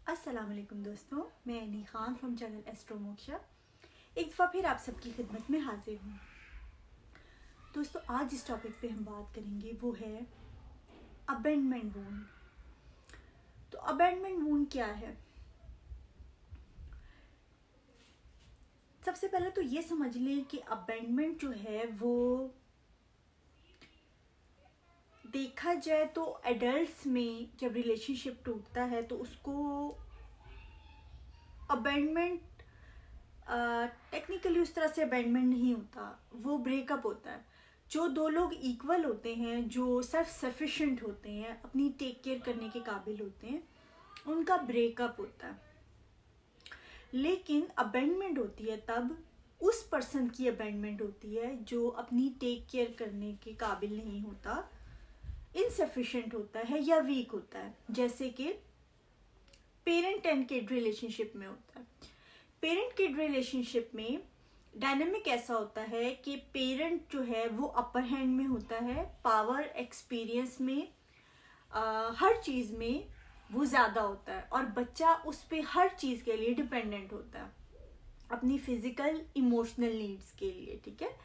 अस्सलाम वालेकुम दोस्तों, मैं अनी Khan from channel astro moksha एक दफ़ा फिर आप सबकी खिदमत में हाजिर हूँ। दोस्तों, आज जिस टॉपिक पे हम बात करेंगे वो है अबेंडमेंट वूंड। तो अबेंडमेंट वूंड क्या है? सबसे पहले तो ये समझ लें कि अबेंडमेंट जो है वो देखा जाए तो एडल्ट्स में जब रिलेशनशिप टूटता है तो उसको अबेंडमेंट टेक्निकली उस तरह से अबेंडमेंट नहीं होता, वो ब्रेकअप होता है। जो दो लोग इक्वल होते हैं, जो सेल्फ सफिशिएंट होते हैं, अपनी टेक केयर करने के काबिल होते हैं, उनका ब्रेकअप होता है। लेकिन अबेंडमेंट होती है तब उस पर्सन की अबेंडमेंट होती है जो अपनी टेक केयर करने के काबिल नहीं होता, इनसफिशिएंट होता है या वीक होता है। जैसे कि पेरेंट एंड किड रिलेशनशिप में होता है। पेरेंट किड रिलेशनशिप में डायनेमिक ऐसा होता है कि पेरेंट जो है वो अपर हैंड में होता है, पावर एक्सपीरियंस में हर चीज़ में वो ज़्यादा होता है, और बच्चा उस पर हर चीज़ के लिए डिपेंडेंट होता है, अपनी फिजिकल इमोशनल नीड्स के लिए। ठीक है।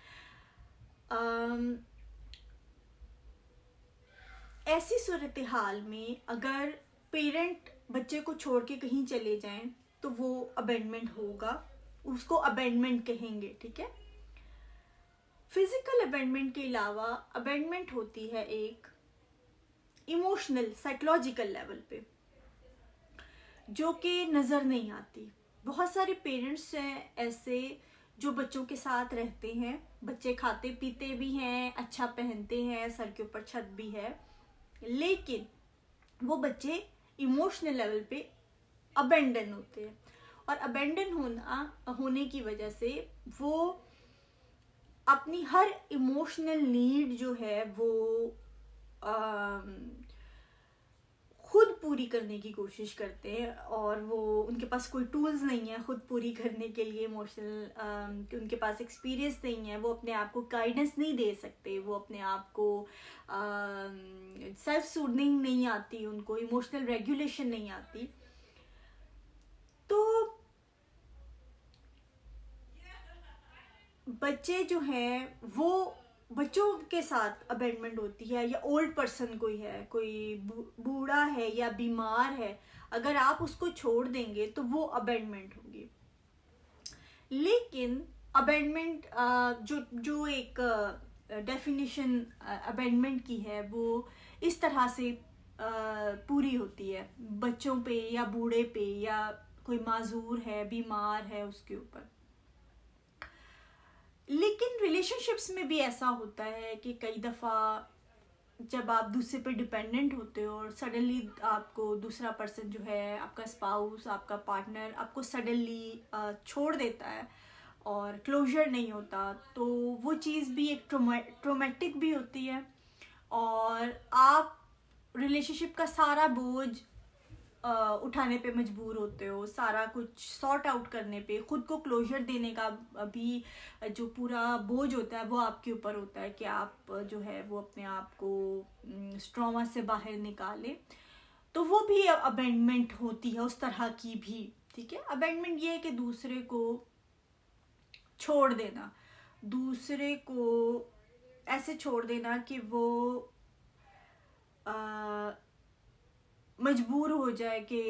ऐसी सूरत हाल में अगर पेरेंट बच्चे को छोड़ के कहीं चले जाएं तो वो अबेंडमेंट होगा, उसको अबेंडमेंट कहेंगे। ठीक है। फिजिकल अबेंडमेंट के अलावा अबेंडमेंट होती है एक इमोशनल साइकोलॉजिकल लेवल पे, जो कि नज़र नहीं आती। बहुत सारे पेरेंट्स हैं ऐसे जो बच्चों के साथ रहते हैं, बच्चे खाते पीते भी हैं, अच्छा पहनते हैं, सर के ऊपर छत भी है, लेकिन वो बच्चे इमोशनल लेवल पे अबेंडन होते हैं। और अबेंडन होने की वजह से वो अपनी हर इमोशनल नीड जो है वो खुद पूरी करने की कोशिश करते हैं, और वो उनके पास कोई टूल्स नहीं है खुद पूरी करने के लिए इमोशनल, उनके पास एक्सपीरियंस नहीं है, वो अपने आप को गाइडेंस नहीं दे सकते, वो अपने आप को सेल्फ सूदनिंग नहीं आती, उनको इमोशनल रेगुलेशन नहीं आती। तो बच्चे जो हैं वो बच्चों के साथ अबेंडमेंट होती है, या ओल्ड पर्सन कोई है, कोई बूढ़ा है या बीमार है, अगर आप उसको छोड़ देंगे तो वो अबेंडमेंट होगी। लेकिन अबेंडमेंट जो जो एक डेफिनेशन अबेंडमेंट की है वो इस तरह से पूरी होती है बच्चों पे या बूढ़े पे या कोई माजूर है, बीमार है, उसके ऊपर। लेकिन रिलेशनशिप्स में भी ऐसा होता है कि कई दफ़ा जब आप दूसरे पे डिपेंडेंट होते हो और सडनली आपको दूसरा पर्सन जो है, आपका स्पाउस, आपका पार्टनर आपको सडनली छोड़ देता है और क्लोजर नहीं होता, तो वो चीज़ भी एक ट्रोमेटिक भी होती है, और आप रिलेशनशिप का सारा बोझ उठाने पे मजबूर होते हो, सारा कुछ सॉर्ट आउट करने पे, खुद को क्लोजर देने का भी जो पूरा बोझ होता है वो आपके ऊपर होता है कि आप जो है वो अपने आप को स्ट्रॉमा से बाहर निकालें। तो वो भी अबेंडमेंट होती है उस तरह की भी। ठीक है। अबेंडमेंट ये है कि दूसरे को छोड़ देना, दूसरे को ऐसे छोड़ देना कि वो मजबूर हो जाए कि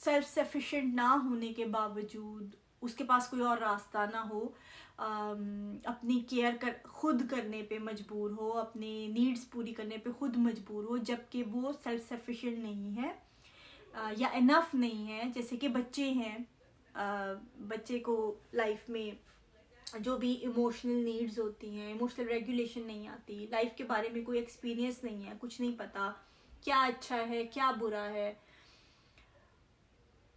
सेल्फ सफिशिएंट ना होने के बावजूद उसके पास कोई और रास्ता ना हो, अपनी केयर खुद करने पे मजबूर हो, अपनी नीड्स पूरी करने पे खुद मजबूर हो, जबकि वो सेल्फ सफिशिएंट नहीं है या इनफ नहीं है। जैसे कि बच्चे हैं, बच्चे को लाइफ में जो भी इमोशनल नीड्स होती हैं, इमोशनल रेगुलेशन नहीं आती, लाइफ के बारे में कोई एक्सपीरियंस नहीं है, कुछ नहीं पता क्या अच्छा है क्या बुरा है।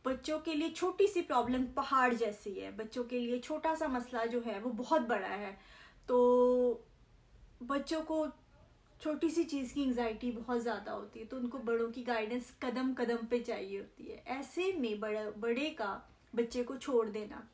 बच्चों के लिए छोटी सी प्रॉब्लम पहाड़ जैसी है, बच्चों के लिए छोटा सा मसला जो है वो बहुत बड़ा है। तो बच्चों को छोटी सी चीज़ की एंजाइटी बहुत ज़्यादा होती है, तो उनको बड़ों की गाइडेंस कदम कदम पे चाहिए होती है। ऐसे में बड़े का बच्चे को छोड़ देना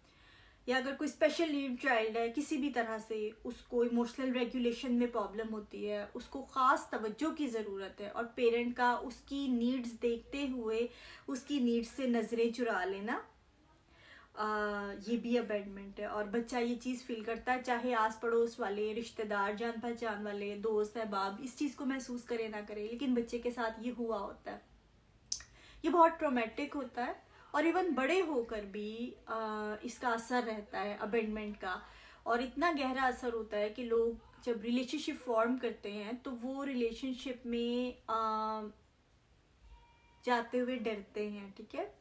या अगर कोई स्पेशल नीड चाइल्ड है, किसी भी तरह से उसको इमोशनल रेगुलेशन में प्रॉब्लम होती है, उसको ख़ास तवज्जो की ज़रूरत है, और पेरेंट का उसकी नीड्स देखते हुए उसकी नीड्स से नज़रें चुरा लेना, ये भी अबेंडमेंट है। और बच्चा ये चीज़ फील करता है, चाहे आस पड़ोस वाले, रिश्तेदार, जान पहचान वाले, दोस्त अहबाब इस चीज़ को महसूस करे ना करे, लेकिन बच्चे के साथ ये हुआ होता है। ये बहुत ट्रॉमेटिक होता है, और इवन बड़े होकर भी इसका असर रहता है अबेंडमेंट का, और इतना गहरा असर होता है कि लोग जब रिलेशनशिप फॉर्म करते हैं तो वो रिलेशनशिप में जाते हुए डरते हैं, ठीक है।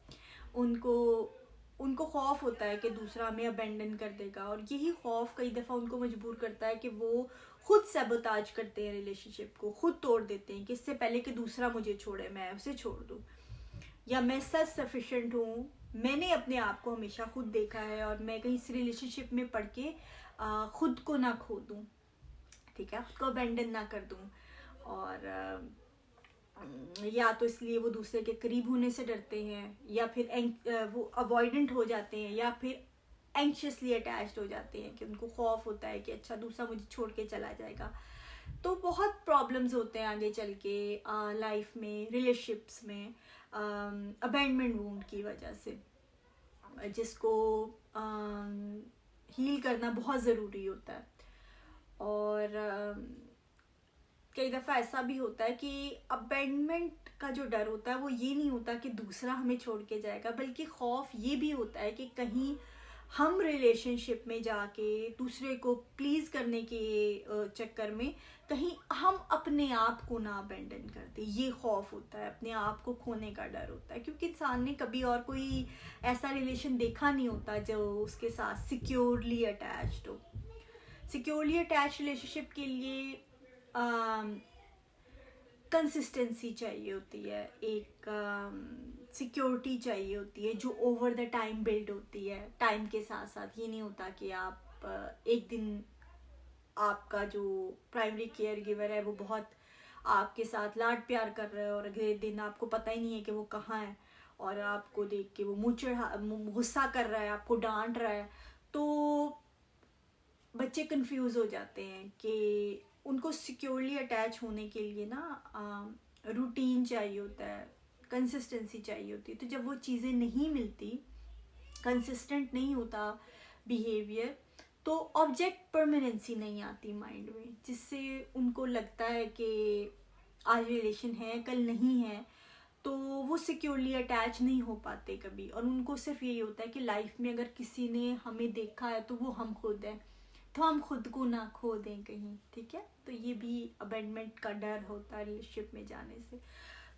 उनको खौफ होता है कि दूसरा हमें अबेंडन कर देगा, और यही खौफ कई दफ़ा उनको मजबूर करता है कि वो खुद सैबोताज करते हैं रिलेशनशिप को, खुद तोड़ देते हैं कि इससे पहले कि दूसरा मुझे छोड़े मैं उसे छोड़ दूँ, या मैं सेल्फ सफिशिएंट हूँ, मैंने अपने आप को हमेशा खुद देखा है और मैं कहीं इस रिलेशनशिप में पढ़ के खुद को ना खो दूँ, ठीक है, खुद को अबेंडन ना कर दूँ। और या तो इसलिए वो दूसरे के करीब होने से डरते हैं, या फिर वो अवॉइडेंट हो जाते हैं, या फिर एंक्शियसली अटैच्ड हो जाते हैं कि उनको खौफ होता है कि अच्छा दूसरा मुझे छोड़ के चला जाएगा। तो बहुत प्रॉब्लम्स होते हैं आगे चल के लाइफ में, रिलेशनशिप्स में, अबेंडमेंट वूंड की वजह से, जिसको हील करना बहुत ज़रूरी होता है। और कई दफ़ा ऐसा भी होता है कि अबेंडमेंट का जो डर होता है वो ये नहीं होता कि दूसरा हमें छोड़ के जाएगा, बल्कि खौफ ये भी होता है कि कहीं हम रिलेशनशिप में जाके दूसरे को प्लीज़ करने के चक्कर में कहीं हम अपने आप को ना अबेंडन कर दे, ये खौफ होता है, अपने आप को खोने का डर होता है, क्योंकि इंसान ने कभी और कोई ऐसा रिलेशन देखा नहीं होता जो उसके साथ सिक्योरली अटैच्ड हो। सिक्योरली अटैच रिलेशनशिप के लिए कंसिस्टेंसी चाहिए होती है, एक सिक्योरिटी चाहिए होती है जो ओवर द टाइम बिल्ड होती है, टाइम के साथ साथ। ये नहीं होता कि आप एक दिन आपका जो प्राइमरी केयर गिवर है वो बहुत आपके साथ लाड प्यार कर रहा है, और अगले दिन आपको पता ही नहीं है कि वो कहाँ है, और आपको देख के वो गुस्सा कर रहा है, आपको डांट रहा है। तो बच्चे कंफ्यूज हो जाते हैं कि उनको सिक्योरली अटैच होने के लिए ना रूटीन चाहिए होता है, कंसिस्टेंसी चाहिए होती है। तो जब वो चीज़ें नहीं मिलती, कंसिस्टेंट नहीं होता बिहेवियर, तो ऑब्जेक्ट परमानेंसी नहीं आती माइंड में, जिससे उनको लगता है कि आज रिलेशन है कल नहीं है, तो वो सिक्योरली अटैच नहीं हो पाते कभी। और उनको सिर्फ यही होता है कि लाइफ में अगर किसी ने हमें देखा है तो वो हम खुद हैं, तो हम खुद को ना खो दें कहीं, ठीक है। तो ये भी अबेंडमेंट का डर होता है रिलेशनशिप में जाने से।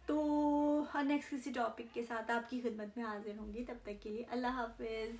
तो नेक्स्ट किसी टॉपिक के साथ आपकी खिदमत में हाजिर होंगी, तब तक के लिए अल्लाह हाफिज़।